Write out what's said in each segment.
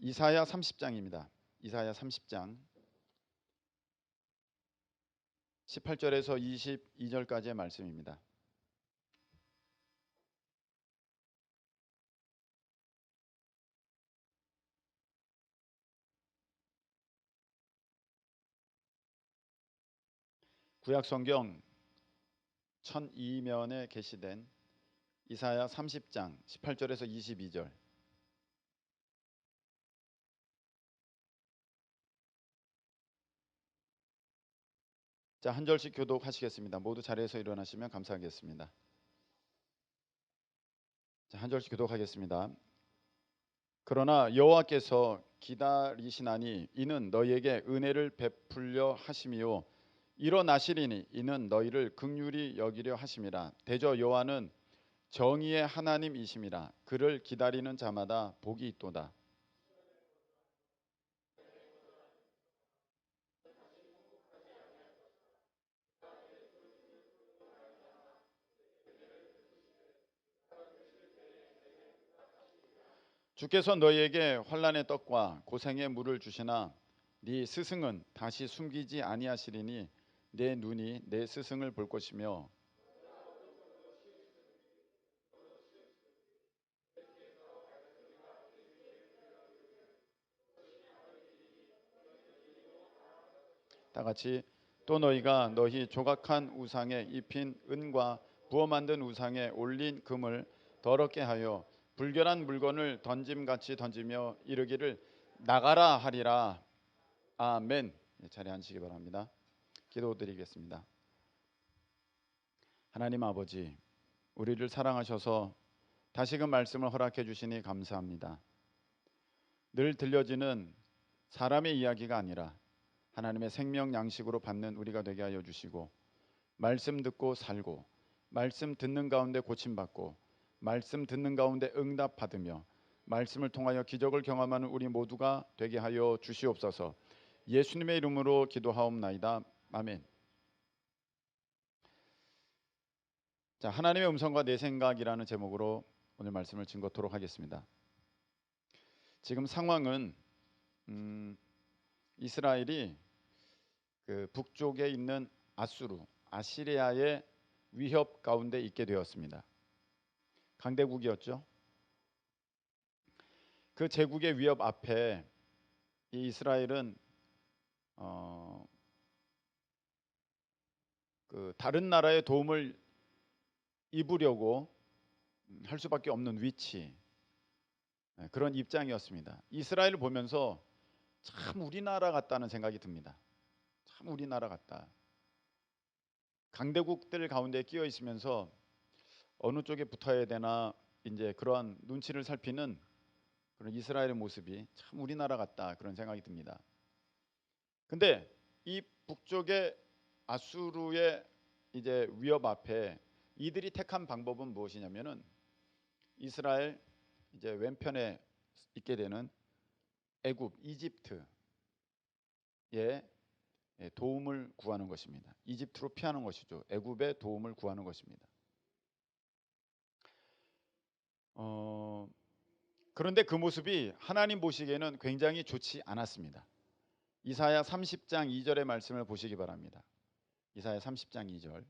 이사야 30장입니다. 이사야 30장 18절에서 22절까지의 말씀입니다. 구약성경 1002면에 게시된 이사야 30장 18절에서 22절. 자, 한 절씩 교독하시겠습니다. 모두 자리에서 일어나시면 감사하겠습니다. 자, 한 절씩 교독하겠습니다. 그러나 여호와께서 기다리시나니 이는 너희에게 은혜를 베풀려 하심이요 일어나시리니 이는 너희를 긍휼히 여기려 하심이라. 대저 여호와는 정의의 하나님이심이라. 그를 기다리는 자마다 복이 있도다. 주께서 너희에게 환난의 떡과 고생의 물을 주시나 네 스승은 다시 숨기지 아니하시리니 내 눈이 내 스승을 볼 것이며 다 같이 또 너희가 너희 조각한 우상에 입힌 은과 부어 만든 우상에 올린 금을 더럽게 하여 불결한 물건을 던짐같이 던지며 이르기를 나가라 하리라. 아멘. 자리 앉으시기 바랍니다. 기도드리겠습니다. 하나님 아버지, 우리를 사랑하셔서 다시금 말씀을 허락해 주시니 감사합니다. 늘 들려지는 사람의 이야기가 아니라 하나님의 생명 양식으로 받는 우리가 되게 하여 주시고, 말씀 듣고 살고, 말씀 듣는 가운데 고침받고, 말씀 듣는 가운데 응답받으며 말씀을 통하여 기적을 경험하는 우리 모두가 되게 하여 주시옵소서. 예수님의 이름으로 기도하옵나이다. 아멘. 자, 하나님의 음성과 내 생각이라는 제목으로 오늘 말씀을 증거토록 하겠습니다. 지금 상황은 이스라엘이 그 북쪽에 있는 아시리아의 위협 가운데 있게 되었습니다. 강대국이었죠. 그 제국의 위협 앞에 이 이스라엘은 그 다른 나라의 도움을 입으려고 할 수밖에 없는 위치, 그런 입장이었습니다. 이스라엘을 보면서 참 우리나라 같다는 생각이 듭니다. 참 우리나라 같다. 강대국들 가운데 끼어 있으면서 어느 쪽에 붙어야 되나 이제 그러한 눈치를 살피는 그런 이스라엘의 모습이 참 우리나라 같다, 그런 생각이 듭니다. 근데 이 북쪽의 아수르의 이제 위협 앞에 이들이 택한 방법은 무엇이냐면은 이스라엘 이제 왼편에 있게 되는 애굽, 이집트의 도움을 구하는 것입니다. 이집트로 피하는 것이죠. 애굽의 도움을 구하는 것입니다. 그런데 그 모습이 하나님 보시기에는 굉장히 좋지 않았습니다. 이사야 30장 2절의 말씀을 보시기 바랍니다. 이사야 30장 2절.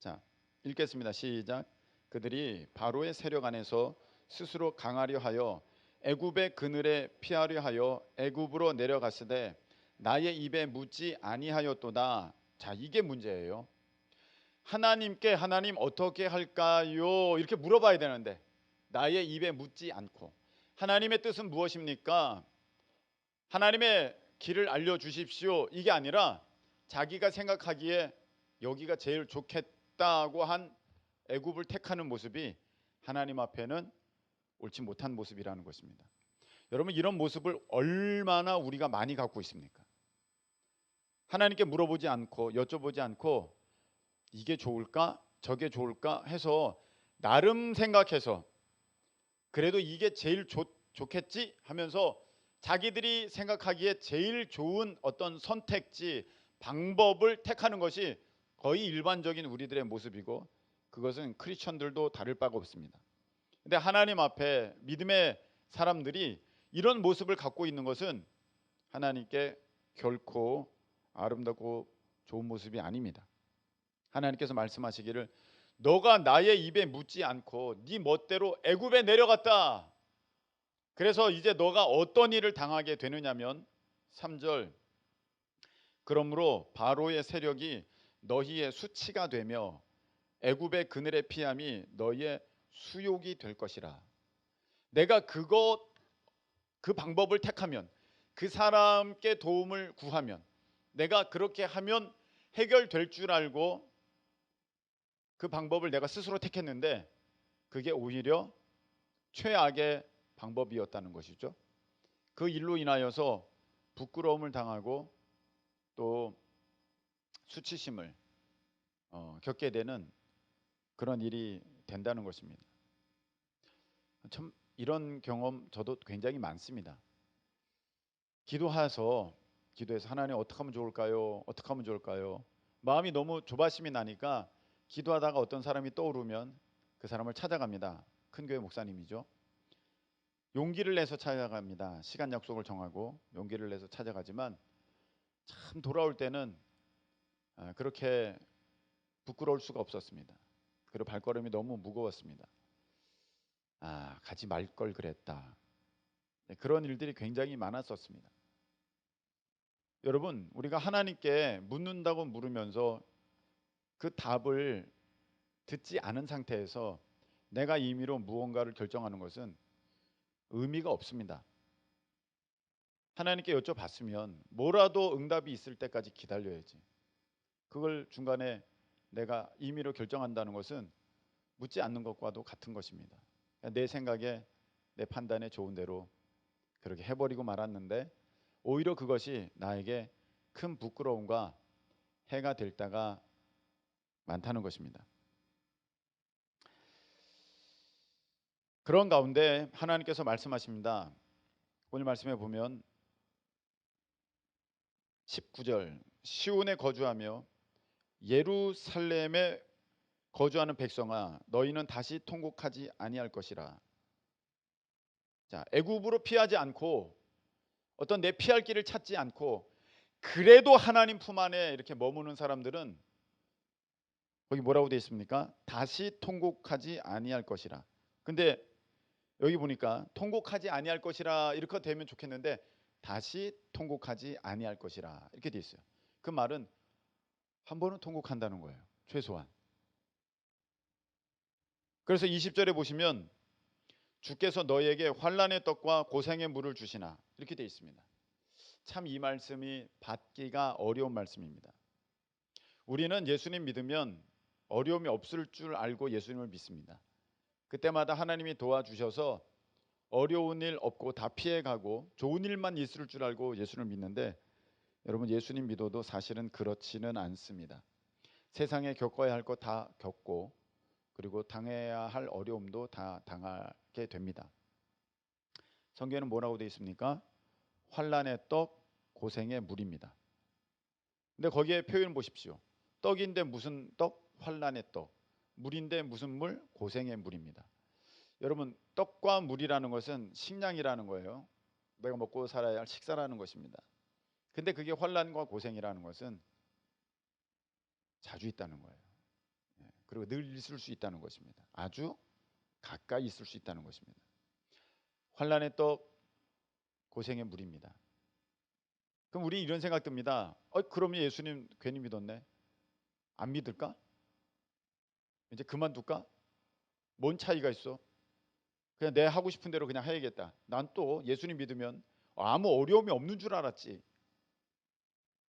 자, 읽겠습니다. 시작. 그들이 바로의 세력 안에서 스스로 강하려 하여 애굽의 그늘에 피하려 하여 애굽으로 내려갔으되 나의 입에 묻지 아니하였도다. 자, 이게 문제예요. 하나님께 하나님 어떻게 할까요? 이렇게 물어봐야 되는데 나의 입에 묻지 않고, 하나님의 뜻은 무엇입니까? 하나님의 길을 알려주십시오, 이게 아니라 자기가 생각하기에 여기가 제일 좋겠다고 한 애굽을 택하는 모습이 하나님 앞에는 옳지 못한 모습이라는 것입니다. 여러분, 이런 모습을 얼마나 우리가 많이 갖고 있습니까? 하나님께 물어보지 않고 여쭤보지 않고 이게 좋을까 저게 좋을까 해서 나름 생각해서 그래도 이게 제일 좋겠지 하면서 자기들이 생각하기에 제일 좋은 어떤 선택지 방법을 택하는 것이 거의 일반적인 우리들의 모습이고, 그것은 크리스천들도 다를 바가 없습니다. 근데 하나님 앞에 믿음의 사람들이 이런 모습을 갖고 있는 것은 하나님께 결코 아름답고 좋은 모습이 아닙니다. 하나님께서 말씀하시기를 너가 나의 입에 묻지 않고 네 멋대로 애굽에 내려갔다. 그래서 이제 너가 어떤 일을 당하게 되느냐면 3절 그러므로 바로의 세력이 너희의 수치가 되며 애굽의 그늘의 피함이 너희의 수욕이 될 것이라. 내가 그 방법을 택하면 그 사람께 도움을 구하면 내가 그렇게 하면 해결될 줄 알고 그 방법을 내가 스스로 택했는데 그게 오히려 최악의 방법이었다는 것이죠. 그 일로 인하여서 부끄러움을 당하고 또 수치심을 겪게 되는 그런 일이 된다는 것입니다. 참 이런 경험 저도 굉장히 많습니다. 기도해서 하나님 어떻게 하면 좋을까요? 어떻게 하면 좋을까요? 마음이 너무 조바심이 나니까 기도하다가 어떤 사람이 떠오르면 그 사람을 찾아갑니다. 큰 교회 목사님이죠. 용기를 내서 찾아갑니다. 시간 약속을 정하고 용기를 내서 찾아가지만 참 돌아올 때는 그렇게 부끄러울 수가 없었습니다. 그리고 발걸음이 너무 무거웠습니다. 가지 말 걸 그랬다. 그런 일들이 굉장히 많았었습니다. 여러분, 우리가 하나님께 묻는다고 물으면서 그 답을 듣지 않은 상태에서 내가 임의로 무언가를 결정하는 것은 의미가 없습니다. 하나님께 여쭤봤으면 뭐라도 응답이 있을 때까지 기다려야지. 그걸 중간에 내가 임의로 결정한다는 것은 묻지 않는 것과도 같은 것입니다. 내 생각에 내 판단에 좋은 대로 그렇게 해버리고 말았는데 오히려 그것이 나에게 큰 부끄러움과 해가 될 때가 많다는 것입니다. 그런 가운데 하나님께서 말씀하십니다. 오늘 말씀에 보면 19절 시온에 거주하며 예루살렘에 거주하는 백성아 너희는 다시 통곡하지 아니할 것이라. 자, 애굽으로 피하지 않고 어떤 내 피할 길을 찾지 않고 그래도 하나님 품 안에 이렇게 머무는 사람들은 거기 뭐라고 되어 있습니까? 다시 통곡하지 아니할 것이라. 근데 여기 보니까 통곡하지 아니할 것이라 이렇게 되면 좋겠는데 다시 통곡하지 아니할 것이라 이렇게 되어 있어요. 그 말은 한 번은 통곡한다는 거예요. 최소한. 그래서 20절에 보시면 주께서 너희에게 환난의 떡과 고생의 물을 주시나 이렇게 되어 있습니다. 참 이 말씀이 받기가 어려운 말씀입니다. 우리는 예수님 믿으면 어려움이 없을 줄 알고 예수님을 믿습니다. 그때마다 하나님이 도와주셔서 어려운 일 없고 다 피해가고 좋은 일만 있을 줄 알고 예수님을 믿는데 여러분 예수님 믿어도 사실은 그렇지는 않습니다. 세상에 겪어야 할 거 다 겪고 그리고 당해야 할 어려움도 다 당하게 됩니다. 성경에는 뭐라고 되어 있습니까? 환난의 떡, 고생의 물입니다. 근데 거기에 표현 보십시오. 떡인데 무슨 떡? 환난의 떡. 물인데 무슨 물? 고생의 물입니다. 여러분 떡과 물이라는 것은 식량이라는 거예요. 내가 먹고 살아야 할 식사라는 것입니다. 근데 그게 환난과 고생이라는 것은 자주 있다는 거예요. 그리고 늘 있을 수 있다는 것입니다. 아주 가까이 있을 수 있다는 것입니다. 환난의 떡, 고생의 물입니다. 그럼 우리 이런 생각 듭니다. 그러면 예수님 괜히 믿었네. 안 믿을까? 이제 그만둘까? 뭔 차이가 있어? 그냥 내 하고 싶은 대로 그냥 해야겠다. 난 또 예수님 믿으면 아무 어려움이 없는 줄 알았지.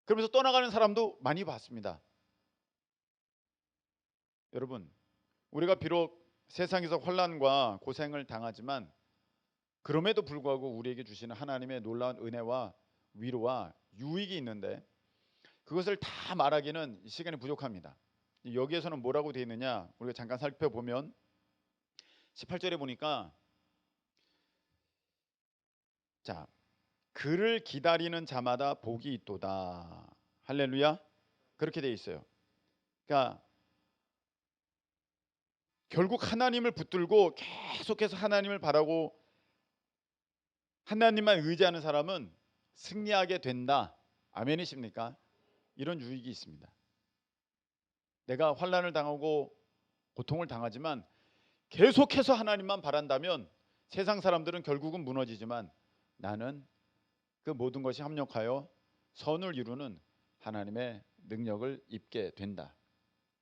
그러면서 떠나가는 사람도 많이 봤습니다. 여러분, 우리가 비록 세상에서 환난과 고생을 당하지만 그럼에도 불구하고 우리에게 주시는 하나님의 놀라운 은혜와 위로와 유익이 있는데 그것을 다 말하기는 시간이 부족합니다. 여기에서는 뭐라고 되어 있느냐? 우리가 잠깐 살펴보면 18절에 보니까 자, 그를 기다리는 자마다 복이 있도다. 할렐루야. 그렇게 되어 있어요. 그러니까 결국 하나님을 붙들고 계속해서 하나님을 바라고 하나님만 의지하는 사람은 승리하게 된다. 아멘이십니까? 이런 유익이 있습니다. 내가 환난을 당하고 고통을 당하지만 계속해서 하나님만 바란다면 세상 사람들은 결국은 무너지지만 나는 그 모든 것이 합력하여 선을 이루는 하나님의 능력을 입게 된다.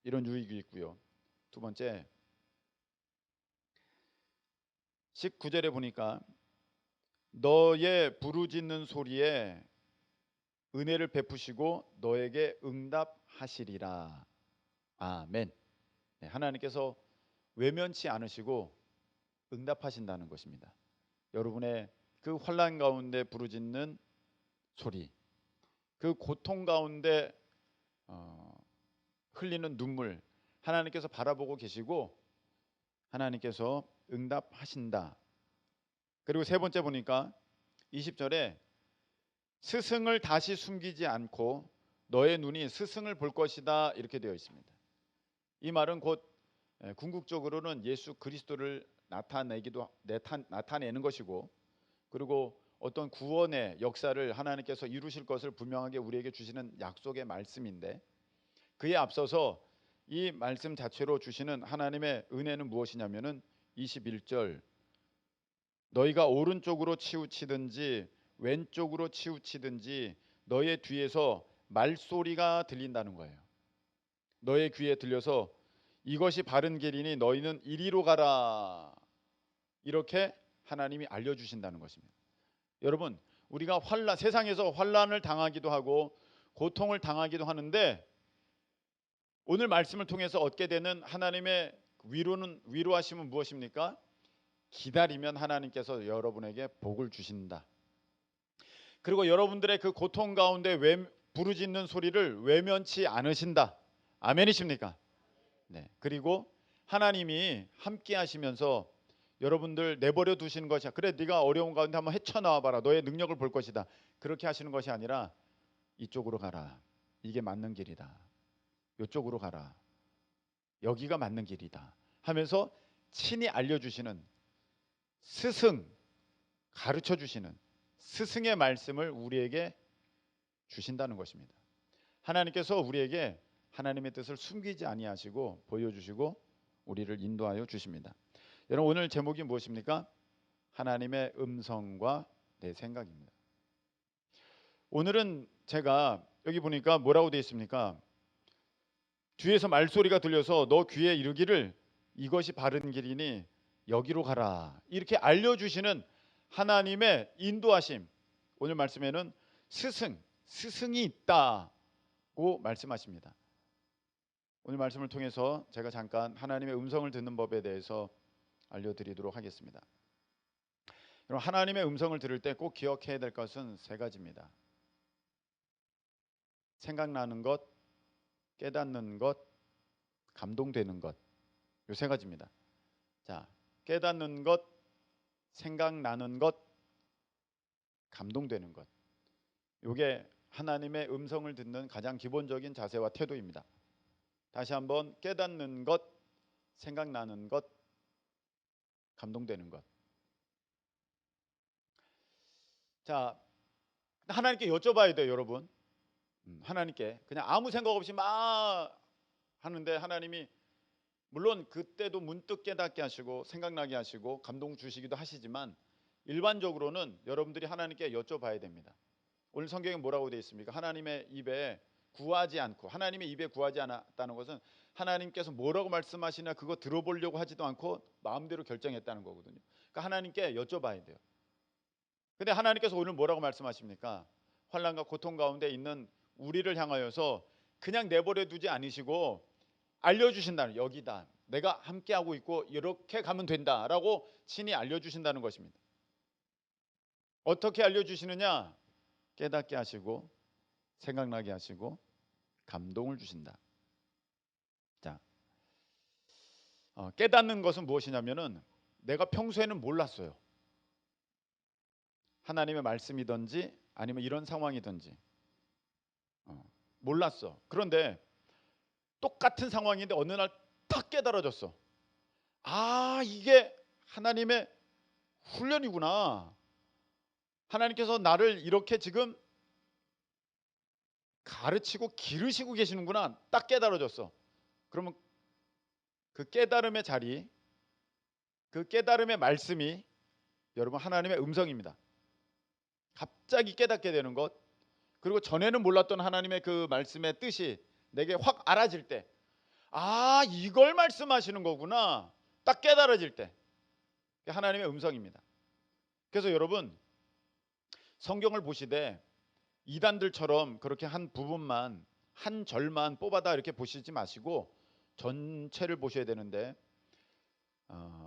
이런 유익이 있고요. 두 번째, 19절에 보니까 너의 부르짖는 소리에 은혜를 베푸시고 너에게 응답하시리라. 아멘. 네, 하나님께서 외면치 않으시고 응답하신다는 것입니다. 여러분의 그 환난 가운데 부르짖는 소리, 그 고통 가운데 흘리는 눈물, 하나님께서 바라보고 계시고 하나님께서 응답하신다. 그리고 세 번째 보니까 20절에 스승을 다시 숨기지 않고 너의 눈이 스승을 볼 것이다 이렇게 되어 있습니다. 이 말은 곧 궁극적으로는 예수 그리스도를 나타내는 것이고, 그리고 어떤 구원의 역사를 하나님께서 이루실 것을 분명하게 우리에게 주시는 약속의 말씀인데, 그에 앞서서 이 말씀 자체로 주시는 하나님의 은혜는 무엇이냐면은 21절 너희가 오른쪽으로 치우치든지 왼쪽으로 치우치든지 너의 뒤에서 말소리가 들린다는 거예요. 너의 귀에 들려서 이것이 바른 길이니 너희는 이리로 가라. 이렇게 하나님이 알려주신다는 것입니다. 여러분, 우리가 세상에서 환난을 당하기도 하고 고통을 당하기도 하는데 오늘 말씀을 통해서 얻게 되는 하나님의 위로하심은 무엇입니까? 기다리면 하나님께서 여러분에게 복을 주신다. 그리고 여러분들의 그 고통 가운데 부르짖는 소리를 외면치 않으신다. 아멘이십니까? 네. 그리고 하나님이 함께 하시면서 여러분들 내버려 두시는 것이야. 그래, 네가 어려운 가운데 한번 헤쳐나와 봐라. 너의 능력을 볼 것이다. 그렇게 하시는 것이 아니라 이쪽으로 가라. 이게 맞는 길이다. 이쪽으로 가라. 여기가 맞는 길이다. 하면서 친히 알려주시는 스승, 가르쳐 주시는 스승의 말씀을 우리에게 주신다는 것입니다. 하나님께서 우리에게 하나님의 뜻을 숨기지 아니하시고 보여주시고 우리를 인도하여 주십니다. 여러분, 오늘 제목이 무엇입니까? 하나님의 음성과 내 생각입니다. 오늘은 제가 여기 보니까 뭐라고 되어 있습니까? 뒤에서 말소리가 들려서 너 귀에 이르기를 이것이 바른 길이니 여기로 가라. 이렇게 알려주시는 하나님의 인도하심. 오늘 말씀에는 스승이 있다고 말씀하십니다. 오늘 말씀을 통해서 제가 잠깐 하나님의 음성을 듣는 법에 대해서 알려드리도록 하겠습니다. 여러분, 하나님의 음성을 들을 때 꼭 기억해야 될 것은 세 가지입니다. 생각나는 것, 깨닫는 것, 감동되는 것. 이 세 가지입니다. 자, 깨닫는 것, 생각나는 것, 감동되는 것. 이게 하나님의 음성을 듣는 가장 기본적인 자세와 태도입니다. 다시 한번 깨닫는 것, 생각나는 것, 감동되는 것. 자, 하나님께 여쭤봐야 돼요, 여러분. 하나님께 그냥 아무 생각 없이 막 하는데 하나님이 물론 그때도 문득 깨닫게 하시고 생각나게 하시고 감동 주시기도 하시지만 일반적으로는 여러분들이 하나님께 여쭤봐야 됩니다. 오늘 성경에 뭐라고 되어 있습니까? 하나님의 입에 구하지 않고, 하나님의 입에 구하지 않았다는 것은 하나님께서 뭐라고 말씀하시나 그거 들어보려고 하지도 않고 마음대로 결정했다는 거거든요. 그러니까 하나님께 여쭤봐야 돼요. 근데 하나님께서 오늘 뭐라고 말씀하십니까? 환난과 고통 가운데 있는 우리를 향하여서 그냥 내버려 두지 않으시고 알려주신다는, 여기다 내가 함께하고 있고 이렇게 가면 된다라고 친히 알려주신다는 것입니다. 어떻게 알려주시느냐? 깨닫게 하시고 생각나게 하시고 감동을 주신다. 자, 깨닫는 것은 무엇이냐면은 내가 평소에는 몰랐어요. 하나님의 말씀이든지 아니면 이런 상황이든지 몰랐어. 그런데 똑같은 상황인데 어느 날 딱 깨달아졌어. 아, 이게 하나님의 훈련이구나. 하나님께서 나를 이렇게 지금 가르치고 기르시고 계시는구나. 딱 깨달아졌어. 그러면 그 깨달음의 자리, 그 깨달음의 말씀이 여러분 하나님의 음성입니다. 갑자기 깨닫게 되는 것, 그리고 전에는 몰랐던 하나님의 그 말씀의 뜻이 내게 확 알아질 때, 아, 이걸 말씀하시는 거구나. 딱 깨달아질 때, 그게 하나님의 음성입니다. 그래서 여러분 성경을 보시되 이단들처럼 그렇게 한 부분만, 한 절만 뽑아다 이렇게 보시지 마시고 전체를 보셔야 되는데,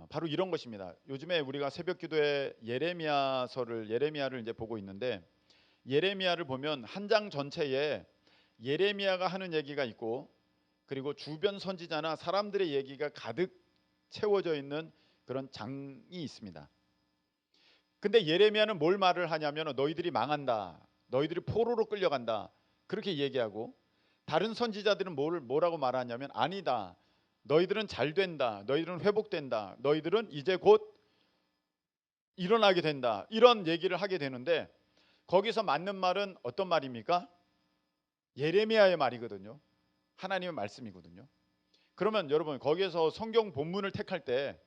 바로 이런 것입니다. 요즘에 우리가 새벽기도에 예레미야를 이제 보고 있는데, 예레미야를 보면 한 장 전체에 예레미야가 하는 얘기가 있고, 그리고 주변 선지자나 사람들의 얘기가 가득 채워져 있는 그런 장이 있습니다. 근데 예레미야는 뭘 말을 하냐면 너희들이 망한다, 너희들이 포로로 끌려간다, 그렇게 얘기하고, 다른 선지자들은 뭐라고 말하냐면 아니다, 너희들은 잘 된다, 너희들은 회복된다, 너희들은 이제 곧 일어나게 된다, 이런 얘기를 하게 되는데, 거기서 맞는 말은 어떤 말입니까? 예레미야의 말이거든요. 하나님의 말씀이거든요. 그러면 여러분 거기에서 성경 본문을 택할 때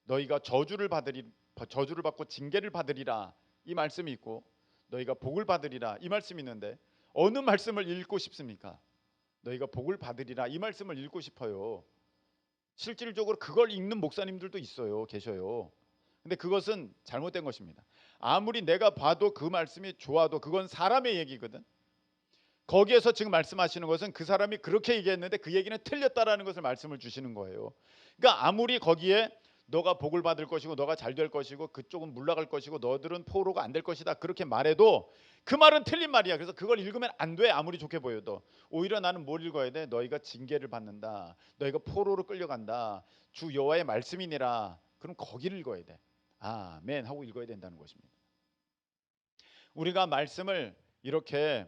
너희가 저주를 받고 징계를 받으리라 이 말씀이 있고, 너희가 복을 받으리라 이 말씀이 있는데, 어느 말씀을 읽고 싶습니까? 너희가 복을 받으리라 이 말씀을 읽고 싶어요. 실질적으로 그걸 읽는 목사님들도 계셔요. 근데 그것은 잘못된 것입니다. 아무리 내가 봐도 그 말씀이 좋아도 그건 사람의 얘기거든. 거기에서 지금 말씀하시는 것은 그 사람이 그렇게 얘기했는데 그 얘기는 틀렸다라는 것을 말씀을 주시는 거예요. 그러니까 아무리 거기에 너가 복을 받을 것이고 너가 잘 될 것이고 그쪽은 물러갈 것이고 너들은 포로가 안 될 것이다 그렇게 말해도 그 말은 틀린 말이야. 그래서 그걸 읽으면 안 돼. 아무리 좋게 보여도. 오히려 나는 뭘 읽어야 돼? 너희가 징계를 받는다, 너희가 포로로 끌려간다, 주 여호와의 말씀이니라. 그럼 거기를 읽어야 돼. 아멘 하고 읽어야 된다는 것입니다. 우리가 말씀을 이렇게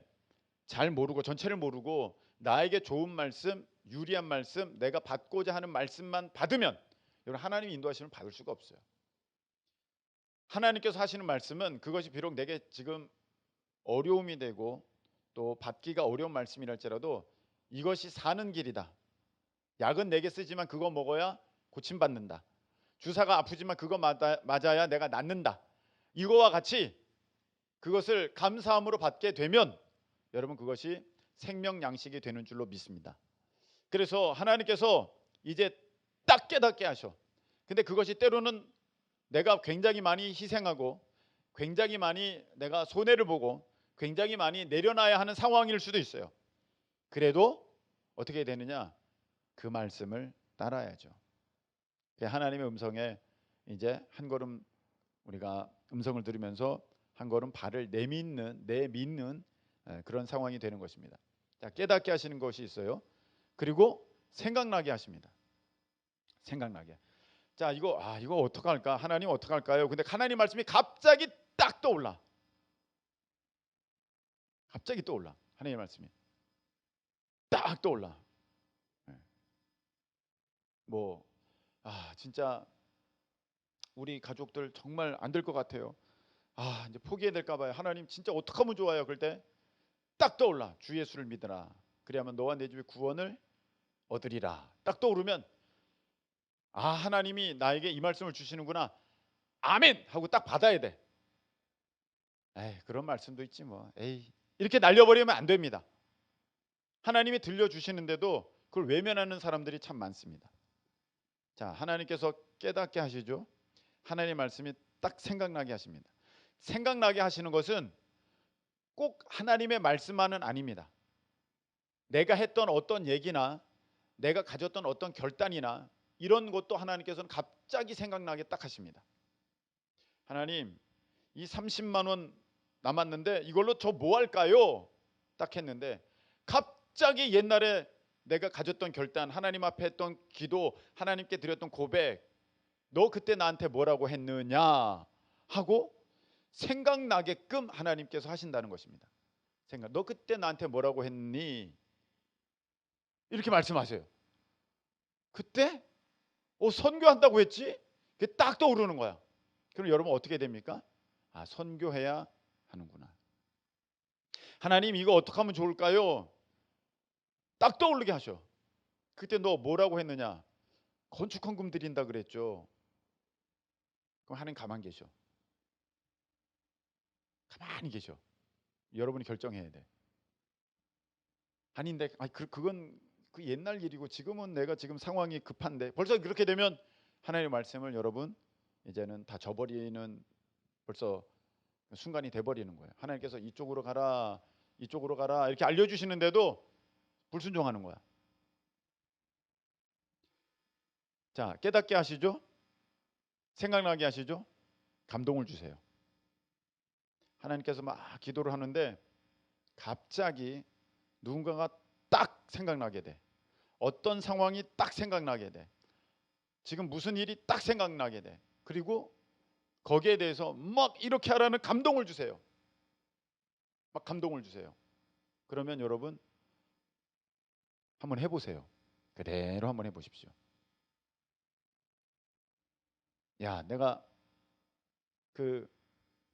잘 모르고, 전체를 모르고 나에게 좋은 말씀, 유리한 말씀, 내가 받고자 하는 말씀만 받으면 여러분 하나님 인도하시면 받을 수가 없어요. 하나님께서 하시는 말씀은 그것이 비록 내게 지금 어려움이 되고 또 받기가 어려운 말씀이랄지라도 이것이 사는 길이다. 약은 내게 쓰지만 그거 먹어야 고침받는다. 주사가 아프지만 그거 맞아야 내가 낫는다. 이거와 같이 그것을 감사함으로 받게 되면 여러분 그것이 생명 양식이 되는 줄로 믿습니다. 그래서 하나님께서 이제 딱 깨닫게 하셔. 근데 그것이 때로는 내가 굉장히 많이 희생하고 굉장히 많이 내가 손해를 보고 굉장히 많이 내려놔야 하는 상황일 수도 있어요. 그래도 어떻게 되느냐? 그 말씀을 따라야죠. 하나님의 음성에 이제 한 걸음 우리가 음성을 들으면서 한 걸음 발을 내딛는 그런 상황이 되는 것입니다. 자, 깨닫게 하시는 것이 있어요. 그리고 생각나게 하십니다. 생각나게. 자, 이거 어떡할까? 하나님 어떡할까요? 근데 하나님 말씀이 갑자기 딱 떠올라. 갑자기 떠올라. 하나님 말씀이 딱 떠올라. 예. 진짜 우리 가족들 정말 안 될 것 같아요. 이제 포기해야 될까 봐요. 하나님 진짜 어떡하면 좋아요? 그럴 때 딱 떠올라. 주 예수를 믿으라. 그리하면 너와 내 집이 구원을 얻으리라. 딱 떠오르면 하나님이 나에게 이 말씀을 주시는구나. 아멘 하고 딱 받아야 돼. 그런 말씀도 있지 뭐. 이렇게 날려버리면 안 됩니다. 하나님이 들려주시는데도 그걸 외면하는 사람들이 참 많습니다. 자, 하나님께서 깨닫게 하시죠. 하나님의 말씀이 딱 생각나게 하십니다. 생각나게 하시는 것은 꼭 하나님의 말씀만은 아닙니다. 내가 했던 어떤 얘기나 내가 가졌던 어떤 결단이나 이런 것도 하나님께서는 갑자기 생각나게 딱 하십니다. 하나님, 이 30만 원 남았는데 이걸로 저 뭐 할까요? 딱 했는데 갑자기 옛날에 내가 가졌던 결단, 하나님 앞에 했던 기도, 하나님께 드렸던 고백, 너 그때 나한테 뭐라고 했느냐 하고 생각나게끔 하나님께서 하신다는 것입니다. 너 그때 나한테 뭐라고 했니? 이렇게 말씀하세요. 그때? 선교한다고 했지? 그게 딱 떠오르는 거야. 그럼 여러분 어떻게 됩니까? 선교해야 하는구나. 하나님 이거 어떻게 하면 좋을까요? 딱 떠오르게 하셔. 그때 너 뭐라고 했느냐? 건축헌금 드린다 그랬죠. 그럼 하나님 가만히 계셔. 가만히 계셔. 여러분이 결정해야 돼. 아닌데, 그건 그 옛날 일이고 지금은 내가 지금 상황이 급한데. 벌써 그렇게 되면 하나님의 말씀을 여러분 이제는 다 저버리는 벌써 순간이 돼버리는 거예요. 하나님께서 이쪽으로 가라, 이쪽으로 가라 이렇게 알려주시는데도 불순종하는 거야. 자, 깨닫게 하시죠. 생각나게 하시죠. 감동을 주세요. 하나님께서 막 기도를 하는데 갑자기 누군가가 딱 생각나게 돼. 어떤 상황이 딱 생각나게 돼. 지금 무슨 일이 딱 생각나게 돼. 그리고 거기에 대해서 막 이렇게 하라는 감동을 주세요. 막 감동을 주세요. 그러면 여러분 한번 해보세요. 그대로 한번 해보십시오. 야, 내가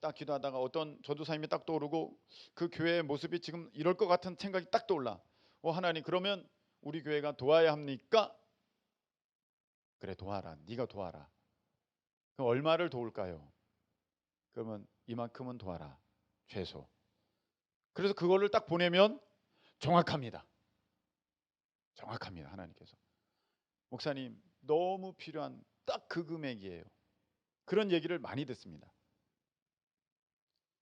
딱 기도하다가 어떤 전도사님이 딱 떠오르고 그 교회의 모습이 지금 이럴 것 같은 생각이 딱 떠올라. 하나님, 그러면 우리 교회가 도와야 합니까? 그래, 도와라. 네가 도와라. 그럼 얼마를 도울까요? 그러면 이만큼은 도와라. 최소. 그래서 그거를 딱 보내면 정확합니다. 정확합니다. 하나님께서. 목사님, 너무 필요한 딱 그 금액이에요. 그런 얘기를 많이 듣습니다.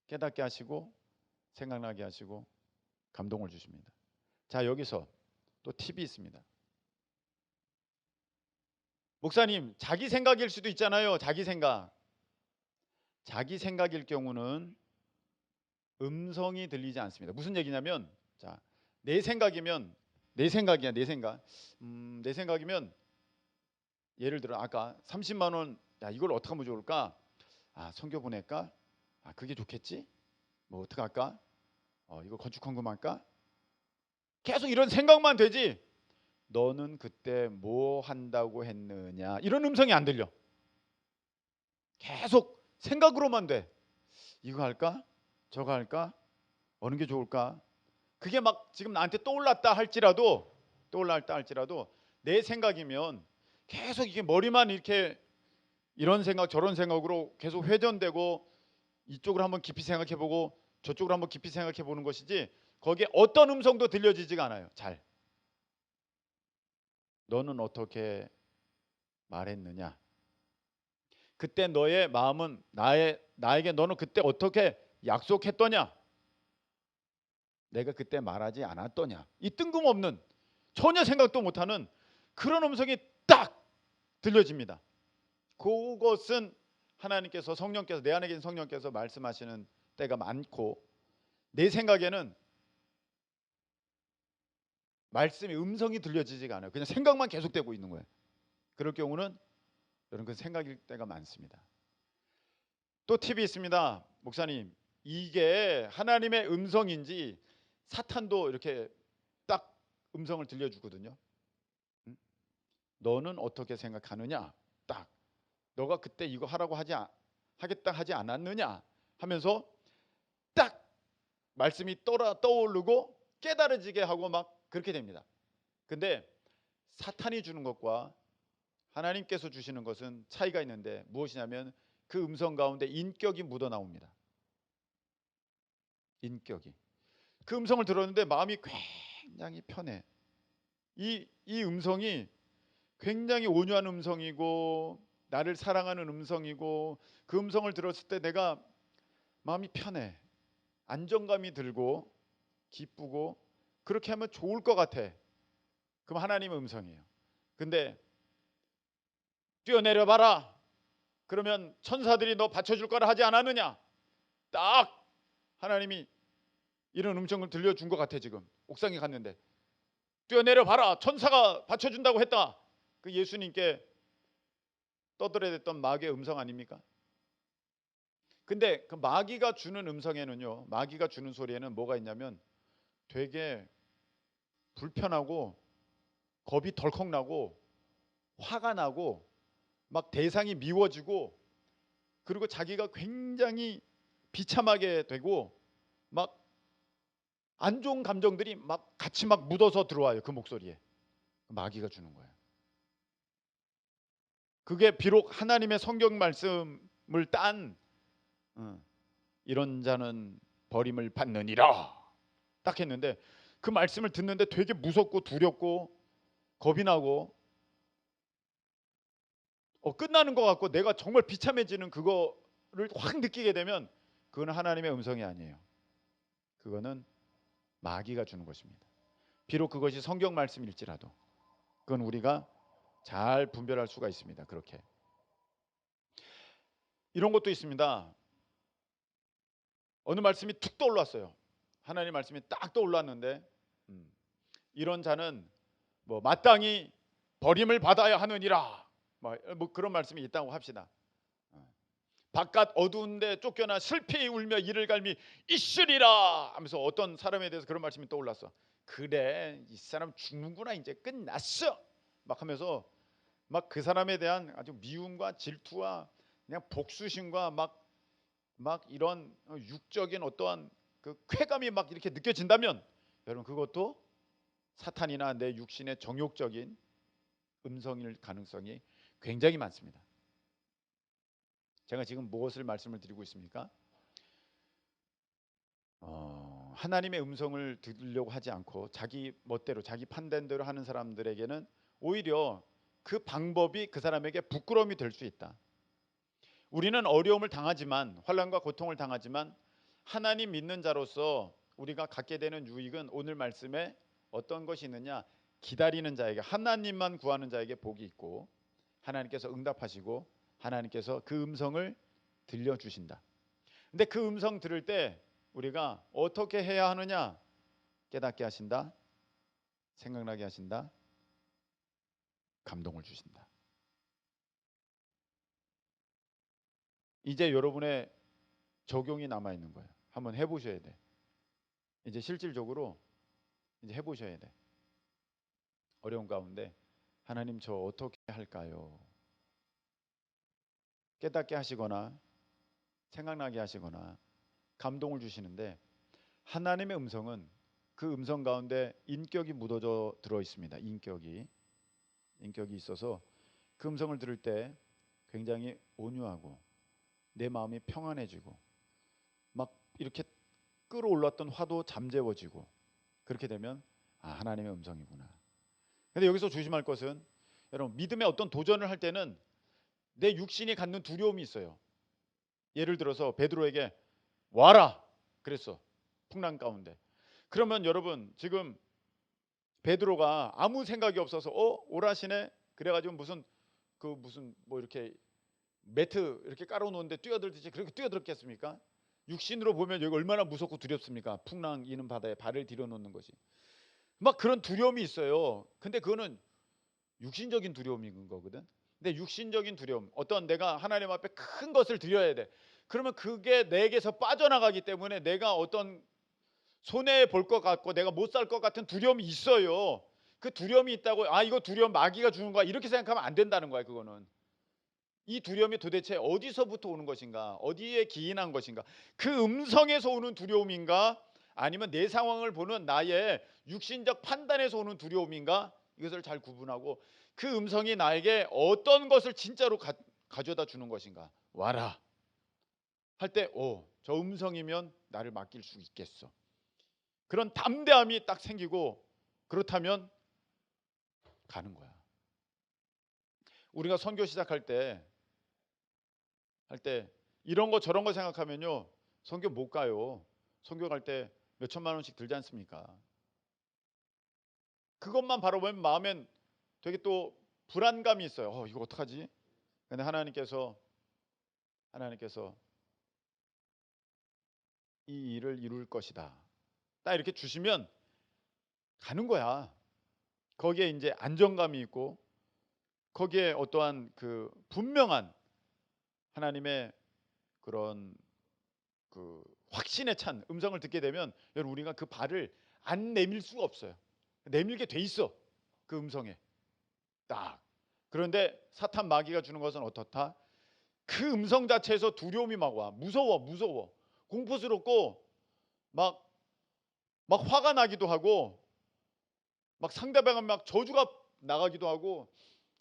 깨닫게 하시고 생각나게 하시고 감동을 주십니다. 자, 여기서 또 팁이 있습니다. 목사님, 자기 생각일 수도 있잖아요. 자기 생각. 자기 생각일 경우는 음성이 들리지 않습니다. 무슨 얘기냐면, 자, 내 생각이면 내 생각이야, 내 생각. 내 생각이면 예를 들어 아까 30만 원, 야, 이걸 어떻게 하면 좋을까? 선교 보낼까? 그게 좋겠지? 뭐 어떻게 할까? 이거 건축헌금 할까? 계속 이런 생각만 되지. 너는 그때 뭐 한다고 했느냐? 이런 음성이 안 들려. 계속 생각으로만 돼. 이거 할까? 저거 할까? 어느 게 좋을까? 그게 막 지금 나한테 떠올랐다 할지라도 내 생각이면 계속 이게 머리만 이렇게 이런 생각 저런 생각으로 계속 회전되고 이쪽으로 한번 깊이 생각해보고 저쪽으로 한번 깊이 생각해보는 것이지 거기에 어떤 음성도 들려지지가 않아요. 잘. 너는 어떻게 말했느냐? 그때 너의 마음은 나에게 너는 그때 어떻게 약속했더냐? 내가 그때 말하지 않았더냐? 이 뜬금없는 전혀 생각도 못하는 그런 음성이 딱 들려집니다. 그것은 하나님께서 성령께서 내 안에 계신 성령께서 말씀하시는 때가 많고 내 생각에는 말씀이 음성이 들려지지가 않아요. 그냥 생각만 계속되고 있는 거예요. 그럴 경우는 여러분 그 생각일 때가 많습니다. 또 팁이 있습니다. 목사님, 이게 하나님의 음성인지 사탄도 이렇게 딱 음성을 들려주거든요. 너는 어떻게 생각하느냐? 딱 너가 그때 이거 하라고 하겠다 하지 않았느냐 하면서 딱 말씀이 떠오르고 깨달아지게 하고 막 그렇게 됩니다. 근데 사탄이 주는 것과 하나님께서 주시는 것은 차이가 있는데 무엇이냐면 그 음성 가운데 인격이 묻어 나옵니다. 인격이. 그 음성을 들었는데 마음이 굉장히 편해. 이 음성이 굉장히 온유한 음성이고 나를 사랑하는 음성이고 그 음성을 들었을 때 내가 마음이 편해. 안정감이 들고 기쁘고 그렇게 하면 좋을 것 같아. 그럼 하나님의 음성이에요. 근데 뛰어내려 봐라. 그러면 천사들이 너 받쳐줄 거라 하지 않았느냐? 딱 하나님이 이런 음성을 들려준 것 같아. 지금 옥상에 갔는데 뛰어내려 봐라. 천사가 받쳐준다고 했다. 그 예수님께 떠들어댔던 마귀의 음성 아닙니까? 근데 그 마귀가 주는 음성에는요, 마귀가 주는 소리에는 뭐가 있냐면 되게 불편하고 겁이 덜컥 나고 화가 나고 막 대상이 미워지고 그리고 자기가 굉장히 비참하게 되고 막 안 좋은 감정들이 막 같이 막 묻어서 들어와요. 그 목소리에. 마귀가 주는 거예요. 그게 비록 하나님의 성경 말씀을 딴 이런 자는 버림을 받느니라 딱 했는데 그 말씀을 듣는데 되게 무섭고 두렵고 겁이 나고 끝나는 것 같고 내가 정말 비참해지는 그거를 확 느끼게 되면 그건 하나님의 음성이 아니에요. 그거는 마귀가 주는 것입니다. 비록 그것이 성경 말씀일지라도 그건 우리가 잘 분별할 수가 있습니다. 그렇게 이런 것도 있습니다. 어느 말씀이 툭 떠올랐어요. 하나님 말씀이 딱 떠올랐는데 이런 자는 뭐 마땅히 버림을 받아야 하느니라 뭐 그런 말씀이 있다고 합시다. 바깥 어두운데 쫓겨나 슬피 울며 이를 갈미 있으리라 하면서 어떤 사람에 대해서 그런 말씀이 떠올랐어. 그래 이 사람 죽는구나 이제 끝났어 막 하면서 막 그 사람에 대한 아주 미움과 질투와 그냥 복수심과 막 이런 육적인 어떠한 그 쾌감이 막 이렇게 느껴진다면 여러분 그것도 사탄이나 내 육신의 정욕적인 음성일 가능성이 굉장히 많습니다. 제가 지금 무엇을 말씀을 드리고 있습니까? 하나님의 음성을 들으려고 하지 않고 자기 멋대로 자기 판단대로 하는 사람들에게는 오히려 그 방법이 그 사람에게 부끄러움이 될 수 있다. 우리는 어려움을 당하지만 환난과 고통을 당하지만 하나님 믿는 자로서 우리가 갖게 되는 유익은 오늘 말씀에 어떤 것이 있느냐 기다리는 자에게 하나님만 구하는 자에게 복이 있고 하나님께서 응답하시고 하나님께서 그 음성을 들려주신다. 근데 그 음성 들을 때 우리가 어떻게 해야 하느냐 깨닫게 하신다 생각나게 하신다 감동을 주신다. 이제 여러분의 적용이 남아있는 거예요. 한번 해보셔야 돼. 이제 실질적으로 이제 해보셔야 돼. 어려운 가운데 하나님 저 어떻게 할까요? 깨닫게 하시거나 생각나게 하시거나 감동을 주시는데 하나님의 음성은 그 음성 가운데 인격이 묻어져 들어 있습니다. 인격이 있어서 그 음성을 들을 때 굉장히 온유하고 내 마음이 평안해지고 막 이렇게 끌어올랐던 화도 잠재워지고 그렇게 되면 하나님의 음성이구나. 근데 여기서 조심할 것은 여러분 믿음의 어떤 도전을 할 때는 내 육신이 갖는 두려움이 있어요. 예를 들어서 베드로에게 와라 그랬어. 풍랑 가운데. 그러면 여러분 지금 베드로가 아무 생각이 없어서 오라시네 그래가지고 무슨 뭐 이렇게 매트 이렇게 깔아놓는데 뛰어들듯이 그렇게 뛰어들었겠습니까? 육신으로 보면 여기 얼마나 무섭고 두렵습니까? 풍랑 이는 바다에 발을 들여놓는 것이 막 그런 두려움이 있어요. 근데 그거는 육신적인 두려움인 거거든. 근데 육신적인 두려움 어떤 내가 하나님 앞에 큰 것을 드려야 돼. 그러면 그게 내게서 빠져나가기 때문에 내가 어떤 손해 볼 것 같고 내가 못 살 것 같은 두려움이 있어요. 그 두려움이 있다고 이거 두려움 마귀가 주는 거야 이렇게 생각하면 안 된다는 거야. 그거는 이 두려움이 도대체 어디서부터 오는 것인가 어디에 기인한 것인가 그 음성에서 오는 두려움인가 아니면 내 상황을 보는 나의 육신적 판단에서 오는 두려움인가 이것을 잘 구분하고 그 음성이 나에게 어떤 것을 진짜로 가져다 주는 것인가 와라 할 때 저 음성이면 나를 맡길 수 있겠어. 그런 담대함이 딱 생기고 그렇다면 가는 거야. 우리가 선교 시작할 때 이런 거 저런 거 생각하면요 선교 못 가요. 선교 갈 때 몇 천만 원씩 들지 않습니까? 그것만 바라보면 마음엔 되게 또 불안감이 있어요. 이거 어떡하지? 근데 하나님께서 이 일을 이룰 것이다 딱 이렇게 주시면 가는 거야. 거기에 이제 안정감이 있고 거기에 어떠한 그 분명한 하나님의 그런 그 확신에 찬 음성을 듣게 되면 여러분 우리가 그 발을 안 내밀 수가 없어요. 내밀게 돼 있어. 그 음성에 딱 그런데 사탄 마귀가 주는 것은 어떻다? 그 음성 자체에서 두려움이 막 와. 무서워. 공포스럽고 막 화가 나기도 하고 막 상대방은 막 저주가 나가기도 하고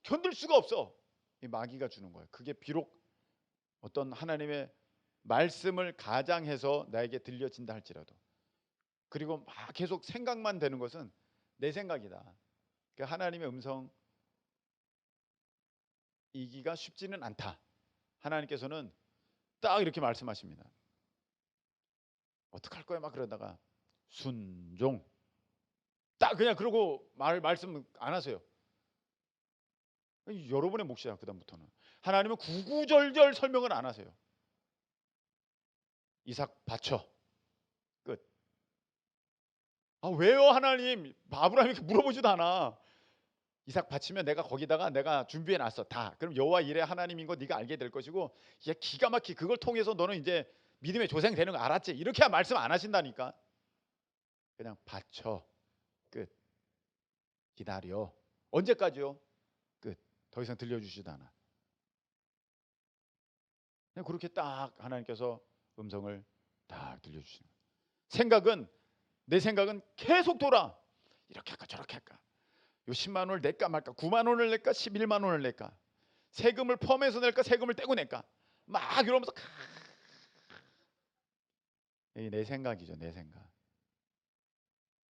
견딜 수가 없어. 이 마귀가 주는 거예요. 그게 비록 어떤 하나님의 말씀을 가장해서 나에게 들려진다 할지라도, 그리고 막 계속 생각만 되는 것은 내 생각이다. 그 하나님의 음성이기가 쉽지는 않다. 하나님께서는 딱 이렇게 말씀하십니다. 어떡할 거야 막 그러다가 순종, 딱 그냥 그러고 말씀 안 하세요. 여러분의 몫이야. 그 다음부터는 하나님은 구구절절 설명을 안 하세요. 이삭 바쳐, 끝. 아 왜요 하나님? 아브라함이 물어보지도 않아. 이삭 바치면 내가 거기다가 내가 준비해 놨어 다. 그럼 여호와 이레 하나님인 거 네가 알게 될 것이고, 이게 기가 막히 그걸 통해서 너는 이제 믿음의 조상 되는 거 알았지? 이렇게 말씀 안 하신다니까. 그냥 바쳐, 끝. 기다려. 언제까지요? 끝. 더 이상 들려주지도 않아. 그냥 그렇게 딱 하나님께서 음성을 딱 들려주시는 거예요. 내 생각은 계속 돌아. 이렇게 할까 저렇게 할까. 요 10만 원을 낼까 말까, 9만 원을 낼까, 11만 원을 낼까, 세금을 포함해서 낼까, 세금을 떼고 낼까, 막 이러면서 내 생각이죠. 내 생각.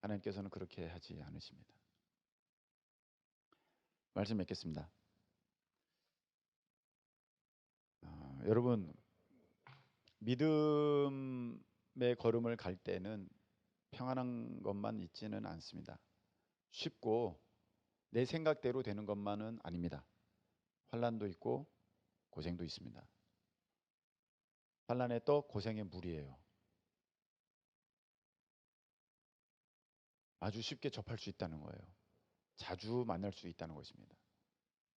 하나님께서는 그렇게 하지 않으십니다. 말씀 맺겠습니다. 여러분, 믿음의 걸음을 갈 때는 평안한 것만 있지는 않습니다. 쉽고 내 생각대로 되는 것만은 아닙니다. 환난도 있고 고생도 있습니다. 환난의 떡, 고생의 물이에요. 아주 쉽게 접할 수 있다는 거예요. 자주 만날 수 있다는 것입니다.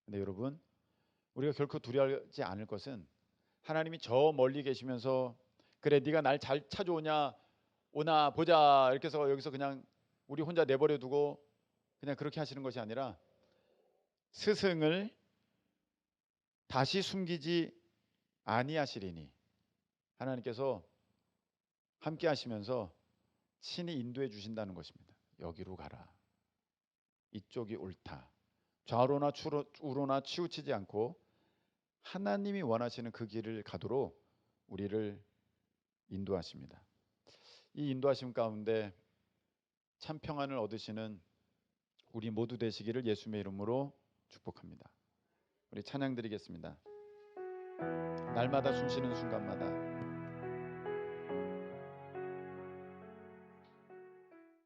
근데 여러분, 우리가 결코 두려워하지 않을 것은 하나님이 저 멀리 계시면서 그래 네가 날 잘 찾아오냐 오나 보자 이렇게 해서 여기서 그냥 우리 혼자 내버려 두고 그냥 그렇게 하시는 것이 아니라, 스승을 다시 숨기지 아니하시리니 하나님께서 함께 하시면서 친히 인도해 주신다는 것입니다. 여기로 가라. 이쪽이 옳다. 좌로나 우로나 치우치지 않고 하나님이 원하시는 그 길을 가도록 우리를 인도하십니다. 이 인도하심 가운데 참 평안을 얻으시는 우리 모두 되시기를 예수님의 이름으로 축복합니다. 우리 찬양 드리겠습니다. 날마다 숨쉬는 순간마다